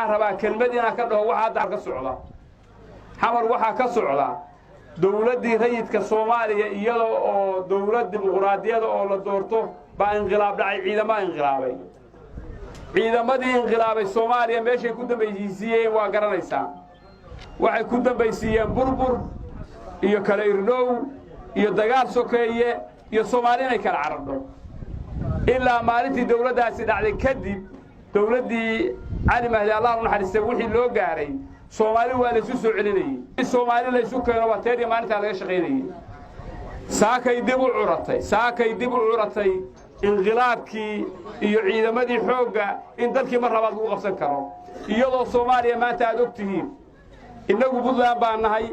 waxaan rabaa kelmad inaan ka dhaho waxa hadda ka socda xamar waxa ka socda dawladdii rayidka Soomaaliya iyadoo oo dawlad dimuqraadiyada oo la doorto baa inqilaab dhacay ciidamadii inqilaabay Soomaaliya meeshay ku dambeeyeen waa garanaysaa waxay ku dambeeyeen burbur iyo kala irdhow iyo dagaal sokeeye iyo Soomaaliya kala carardo ilaa maalintii dawladdaasi dhacday kadib dawladdii Ali Mahdi Allah u naxariistay wixii loo gaaray Soomaali waa la isu soo celinayay Soomaali la isu keeno waa teedii maalinta laga shaqeynayay saakay dib u curatay inqilaabkii iyo ciidamadii xoogga in dalkii mar labaad lagu qabsan karo iyadoo Soomaaliya maanta aad ogtihiin inagu Puntland baan nahay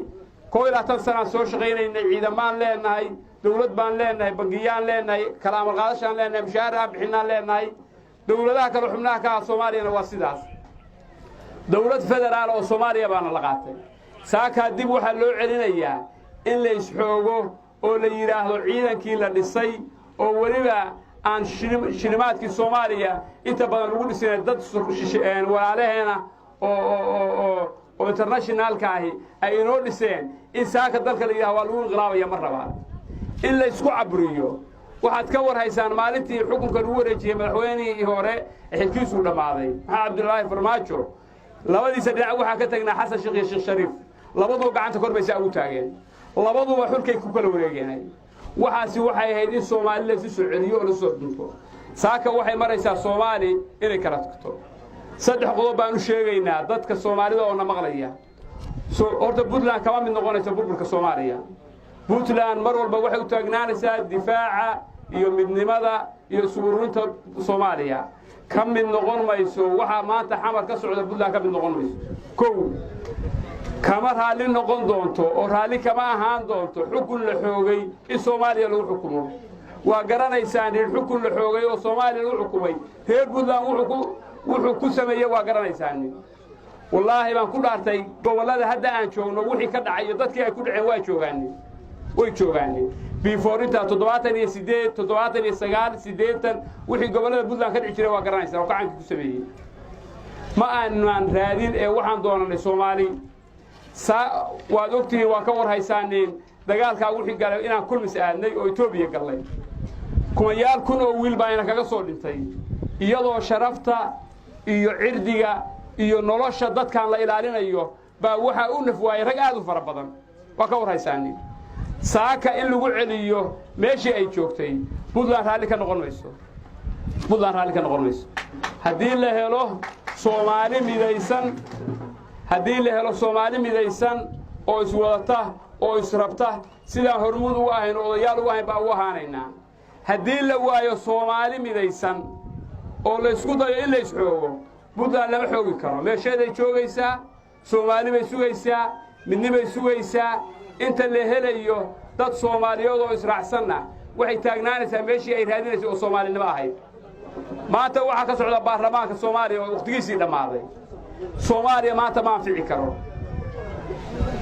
12 sano soo shaqeynayna ciidamaan leenahay dawlad baan leenahay bangiyaan leenahay kalaam qaadashaan leenahay mushaaraha bixinaan leenahay dawladaha kale xubnaha ka Soomaaliyana waa sidaas dawlad federaal oo Soomaaliya baan la qaatay saaka dib waxa loo celinayaa in la isxoogo oo la yiraahdo ciidankii la dhisay oo waliba aan shilimaadkii Soomaaliya inta badan lagu dhisay dad walaalaheena oo internationalka ay inoo dhiseen in saaka dalka la yiraahdo waa lagu inqilaabaya mar labaad in la isku cabriyo waxaad ka warhaysaan maalintii xukunka lagu wareejiyay madaxweynihii hore xilkiisu dhamaaday Cabdullaahi Farmaajo labadiisa dhinac waxa ka tagnaa Xasan Sheekh iyo Sheekh Shariif labaduba gacanta korbaysa ugu taageen labaduba xulkay ku kala wareegeen waxaasi waxay ahayd in Soomaaliya la soo celiyo oo la soo dunto saaka waxay maraysaa Soomaali inay kala tagto saddex qodob baan u sheegaynaa dadka Soomaalida oo na maqlaya horta Puntland kama mid noqonayso burburka Soomaaliya Puntland mar walba waxay u taagnaanaysaa difaaca iyo midnimada iyo suurinta Soomaaliya kam mid noqon mayso waxa maanta xamar ka socda Puntland ka mid noqon mayso kow kama raali noqon doonto oo raali kama ahaan doonto xukun la xoogay in Soomaaliya lagu xukumo waa garanaysaan in xukun la xoogay oo Soomaaliya lagu xukumay reer Puntland wuxuu ku sameeyay waa garanaysaan wallahi baan ku dhaartay gobolada hadda aan joogno wixii ka dhacay dadkii ay ku dhaceen way joogaan before inta 78 79 80 wixii gobolada Puntland ka dhici jiray waa garanaysaan oo gacanka ku sameeyay ma aanan raadin ee waxaan doonanay Soomaali waad ogtihiin waa ka warhaysaaneen dagaalka wixii galay inaan kulmis aadnay oo Itoobiya galay kumayaal kun oo wiil baa ina kaga soo dhintay iyadoo sharafta iyo cirdiga iyo nolosha dadkan la ilaalinayo baa waxa uu nafwaay rag aad u fara badan waa ka warhaysaaneen saaka in lagu celiyo meeshii ay joogtay Puntland raali ka noqon mayso haddii la helo Soomaali midaysan oo iswadata oo israbta sidaan hormuud u ahayn odayaal u ahayn baa u ahaanaynaa haddii la waayo Soomaali midaysan oo la isku dayo in la isxoogo Puntland lama xoogi karo meesheeday joogaysaa Soomaali bay sugaysaa midnimay sugaysaa inta la helayo dad Soomaaliyeed oo israacsanna waxay taagnaanaysaa meeshii ay raadinayso oo Soomaalinimo ahayd maanta waxa ka socda baarlamaanka Soomaaliya oo waqtigiisii dhamaaday Soomaaliya maanta ma anfici karo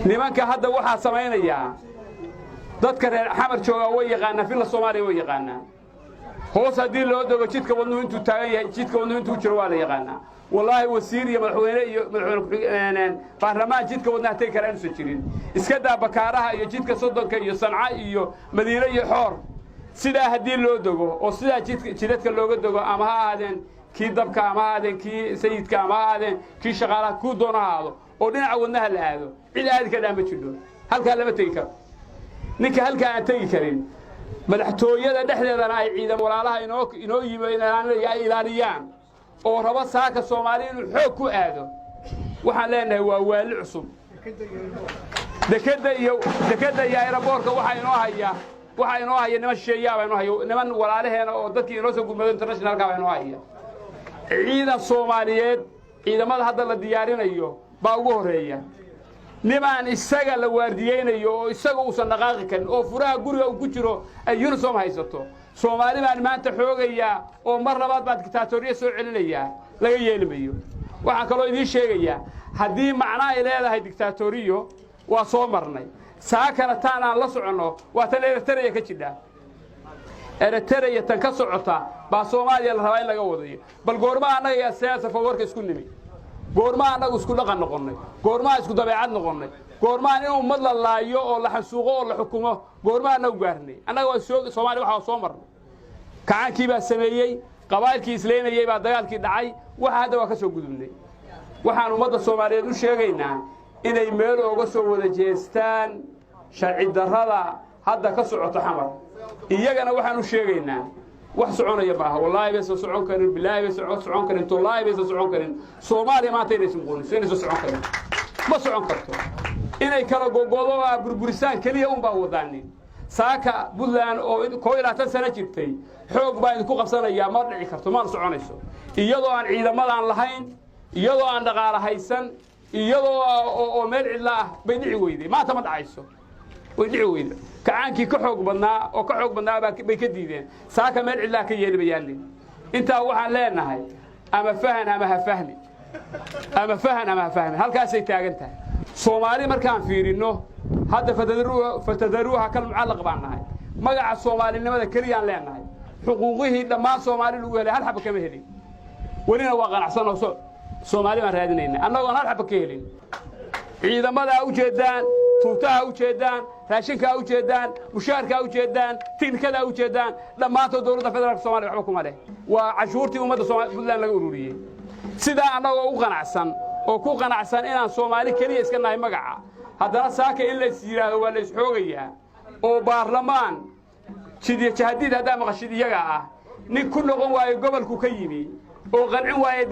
nimanka hadda waxa sameynaya dadka reer xamar jooga way yaqaanaa filla Soomaaliya way yaqaanaa hoos hadii loo dogo jidka wadnu intuu taagan yahay jidka wadnu intuu jiro waa la yaqaanaa wallahi wasiir iyo madaxweyne baarlamaan jidka wadnaha tay kala inuu jirin iska daa bakaaraha iyo jidka Sodonka iyo Sanca iyo Madiina iyo Xoor sida hadii loo dogo oo sida jidka looga dogo ama ha aadeen kii dabka ama ha aadeen kii sayidka ama ha aadeen kii shaqaalaha ku doonaado oo dhinaca wadnaha la aado cid aad ka dhaama jidho halka lama tagi karo ninka halka aan tagi karin madaxtooyada dhexdeedana ay ciidan walaalaha inoo yimaadaan ay ilaaliyaan oo raba saaka Soomaali inuu xoog ku aado waxaan leenahay waa waali cusub dekada iyo aeroboorka waxa inoo haya niman sheeyaaba inoo hayo niman walaalaheena oo dadkii inoo soo gudmado internationalka baa inoo haya ciidan Soomaaliyeed ciidamada hadda la diyaarinayo baa ugu horeeya niman isaga la waardiyeynayo oo isaga uu san dhaqaaqi karin oo furaha guriga uu ku jiro ay uniform haysato Soomaali baan maanta xoogaya oo mar labaad baad dictatoriya soo celinaya laga yeelimayo waxa kale oo idin sheegaya haddii macna ay leedahay dictatoriyo waa soo marnay saakana taan aan la socono waa tan Eritrea ka jidha Eritrea tan ka socota baa Soomaaliya la rabaa in laga wadayo bal goorma anaga siyaasada fawarka isku nimi goorma anagu isku dhaqan noqonnay goorma isku dabeecad noqonnay goorma in ummad la laayo oo la xasuuqo oo la xukumo goorma anagu gaarnay anaga waa Soomaali waxa soo marnay kacaankii baa sameeyay qabaylkii isleenayay baa dagaalkii dhacay waxa hadda waa ka soo gudubnay waxaan ummadda Soomaaliyeed u sheegaynaa inay meel uga soo wada jeestaan sharci darrada hadda ka socoto xamar iyagana waxaan u sheegaynaa wax soconaya baaha wallahi bay soo socon karin billahi bay soo socon karin wallahi bay soo socon karin Soomaaliya ma taynay inay soo socon karin ma socon karto inay kala gogodo burburisaan kaliya un baa wadaanin saaka Puntland oo 12 sano jirtay xoog baa idinku qabsanaya ma dhici karto ma soconayso iyadoo aan ciidamadan lahayn iyadoo aan dhaqaale haysan iyadoo oo meel cidla ah bay dhici weyday maanta ma dhacayso way dhici weyday kacaankii ka xoog badnaa bay ka diideen saaka meel cidla ka yeelbayaan inta waxaan leenahay ama fahan ama ha fahmi halkaasay taagan tahay Soomaali markaan fiirino hadda fatadaruha kal mucallaq baan nahay magaca Soomaalinimada kaliya leenahay xuquuqihii dhammaan Soomaali lagu helay hal xabba kama helin walina waa qanacsan oo Soomaali ma raadinayna annagu hal xabba ka helin ciidamada u jeedaan tuutaha u jeedaan raashinka u jeedaan mushaarka u jeedaan tinkada u jeedaan dhammaantood dawladda federaalka Soomaaliya waxba kuma leh waa cashuurtii ummadda Puntland laga ururiyay sida annagu u qanacsan oo ku qanacsan inaan Soomaali kaliya iska nahay magaca haddana saaka in la yiraahdo waa la isxoogayaa oo baarlamaan sidii jahadiid hadda maqashid iyaga ah nin ku noqon waayo gobolku ka yimi oo qancin waayo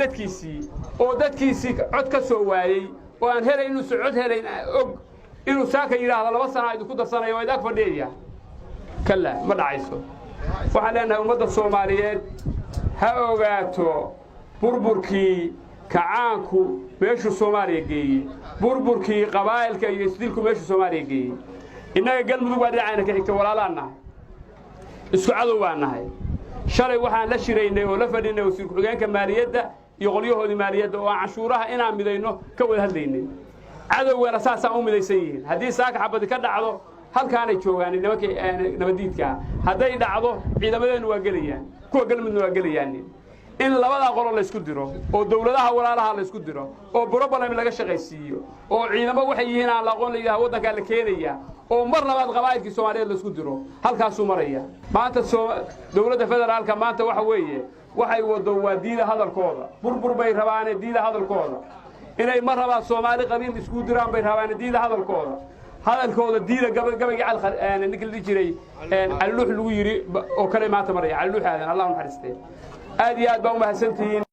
dadkiisii cod ka soo waayay oo aan helay inuu socod helayn og inuu saaka yiraahdo 2 sano ay ku darsanayo way dag fadhiya kala ma dhacayso waxaan leenahay ummadda Soomaaliyeed ha ogaato burburkii kacaanku meeshu Soomaaliya geeyay burburkii qabaa'ilka iyo isdilku meeshu Soomaaliya geeyay inaga galmudug waa dhacayna ka xigta walaalaanahay isku cadow waanahay shalay waxaan la shiraynay oo la fadhinay wasiir ku-xigeenka maaliyadda iyo qolyahoodii maaliyadda oo aan cashuuraha inaan midayno ka wada hadlaynay cadowgana saasaan u midaysan yihiin haddii saaka xabadi ka dhacdo halkaanay joogaan nabadiidka hadday dhacdo ciidamadeenu waa gelayaan kuwa galmudug waa gelayaan in labada qolo la isku diro oo dawladaha walaalaha la isku diro oo problem laga shaqaysiiyo oo ciidamo waxay yihiin aan la aqoon leeyahay wadanka la keenaya oo mar labaad qabaa'ilkii Soomaaliyeed la isku diro halkaas uu maraya maanta dawladda federaalka maanta waxa weeye waxay wado waadiida hadalkooda burbur bay rabaan diida hadalkooda inay mar labaad Soomaali qabiil isku diraan bay rabaan diida hadalkooda diida gabayga ninkii jiray alluux lagu yiri oo kale maanta maraya alluux aadan Allah u naxariistay aad iyo aad baa u mahadsantihiin